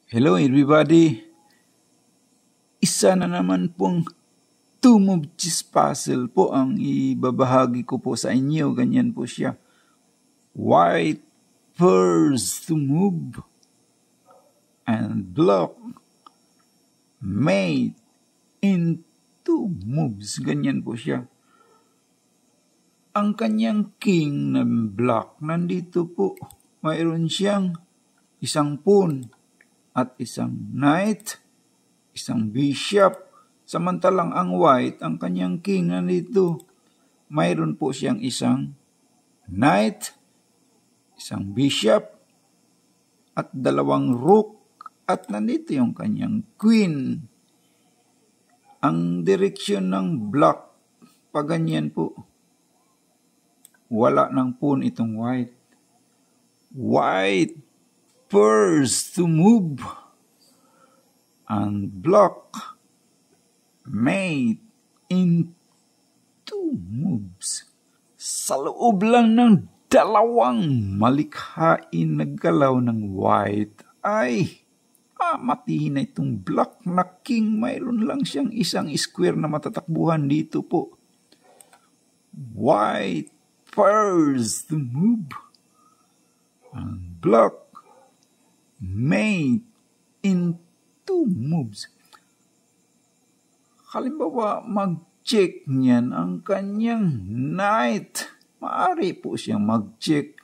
Hello everybody! Isa na naman pong two-move chess puzzle po ang ibabahagi ko po sa inyo. Ganyan po siya. White first to move and block mate in two moves. Ganyan po siya. Ang kanyang king na block nandito po. Mayroon siyang isang pawn at isang knight, isang bishop. Samantalang ang white, ang kanyang king nandito, mayroon po siyang isang knight, isang bishop, at dalawang rook, at nandito yung kanyang queen. Ang direksyon ng block, paganyan po. Wala ng pawn itong white. White first to move and block mate in two moves. Sa loob lang ng dalawang malikhain na galaw ng white ay matihin na itong block na king. Mayroon lang siyang isang square na matatakbuhan dito po. White first to move and block mate in two moves. Halimbawa, mag-check niyan ang kanyang knight. Maaari po siyang mag-check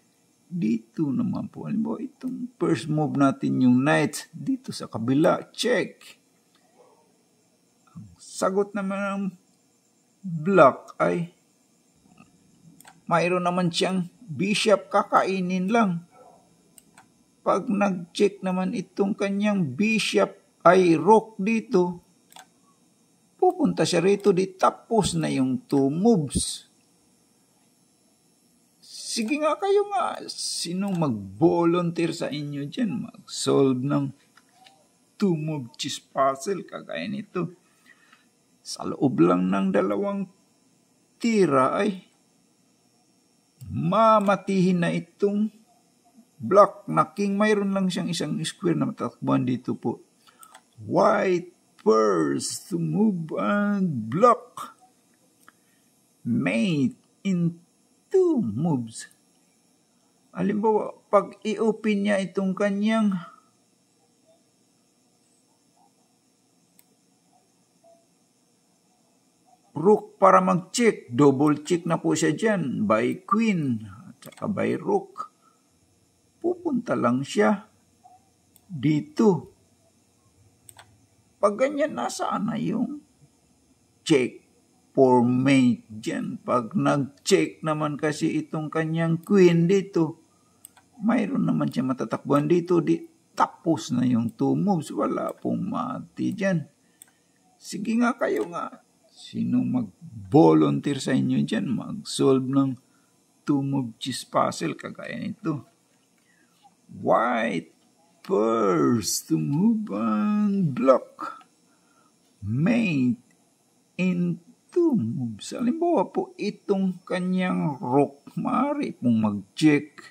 dito naman po. Halimbawa, itong first move natin yung knight dito sa kabila. Check. Ang sagot naman ng block ay mayroon naman siyang bishop, kakainin lang. Pag nag-check naman itong kanyang bishop ay rook dito, pupunta siya rito, tapos na yung two moves. Sige nga kayo nga, sinong mag-volunteer sa inyo dyan? Mag-solve ng two-move chess puzzle, kagaya nito. Sa loob lang ng dalawang tira ay mamatihin na itong block na king. Mayroon lang siyang isang square na matatakbuhan dito po. White first to move and block mate in two moves. Halimbawa, pag i-open niya itong kanyang rook para mag-check, double check na po siya dyan by queen at saka by rook. Pupunta lang siya dito. Pag ganyan, nasaan na yung check for mate dyan? Pag nag-check naman kasi itong kanyang queen dito, mayroon naman siya matatakbuhan dito. Tapos na yung two moves. Wala pong mati dyan. Sige nga kayo nga. Sino mag-volunteer sa inyo dyan? Mag-solve ng two-move chess puzzle kagaya nito. White first to move and block mate in two moves. Halimbawa po itong kanyang rook, maaari pong mag-check.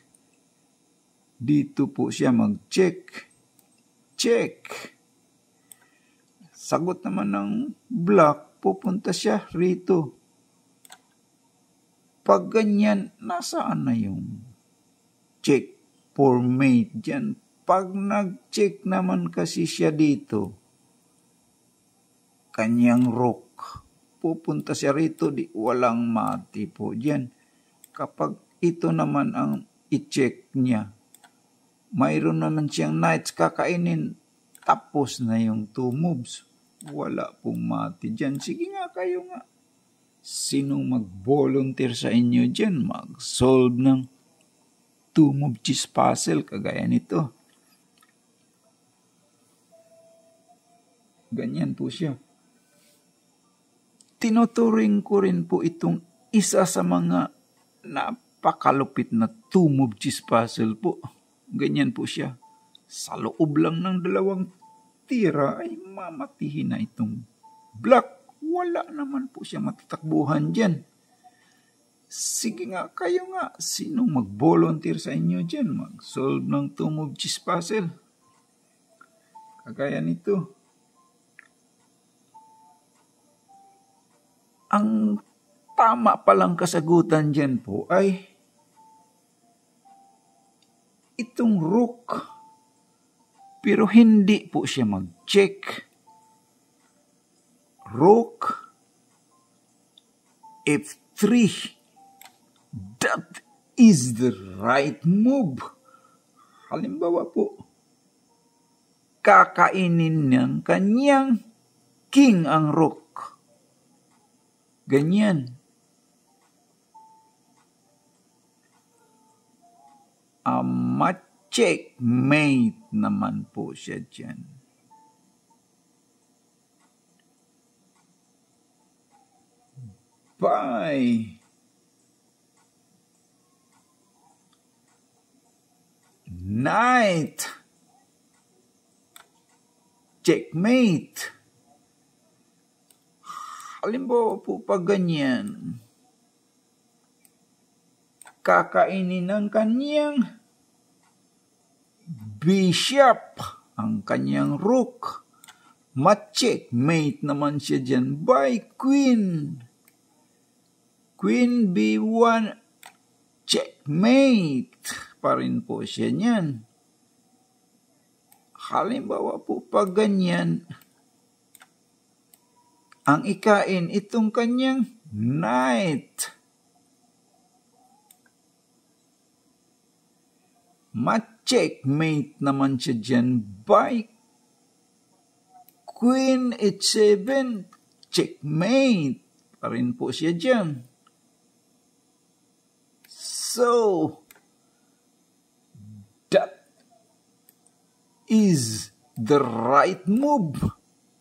Dito po siya mag-check. Check. Sagot naman ng block, pupunta siya rito. Pag ganyan, nasaan na yung check for mate dyan? Pag nag-check naman kasi siya dito, kanyang rook, pupunta siya rito, walang mati po dyan. Kapag ito naman ang i-check niya, mayroon naman siyang knights, kakainin, tapos na yung two moves. Wala pong mati dyan. Sige nga kayo nga. Sinong mag-volunteer sa inyo dyan? Mag-solve ng two-move chess puzzle kagaya nito. Ganyan po siya. Tinuturing ko rin po itong isa sa mga napakalupit na two-move chess puzzle po. Ganyan po siya. Sa loob lang ng dalawang tira ay mamatihin na itong block. Wala naman po siya matatakbuhan dyan. Sige nga, kayo nga. Sinong mag-volunteer sa inyo dyan? Mag-solve ng two-move chess puzzle. Kagaya nito. Ang tama palang kasagutan dyan po ay itong rook. Pero hindi po siya mag-check. Rook F3. That is the right move. Halimbawa po, kakainin ng kanyang king ang rook. Ganyan. Ma-checkmate naman po siya dyan. By knight. Checkmate. Halimbawa po pag ganyan, kakainin ng kanyang bishop ang kanyang rook. Ma-checkmate naman siya dyan by queen. Queen B1, checkmate pa rin po siya niyan. Halimbawa po pag ganyan, ang ikain itong kanyang knight. Ma-checkmate naman siya dyan by queen h7, checkmate pa rin po siya dyan. So, that is the right move.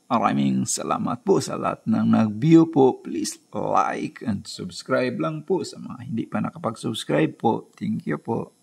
Maraming salamat po sa lahat ng nag-view po. Please like and subscribe lang po sa mga hindi pa nakapag-subscribe po. Thank you po.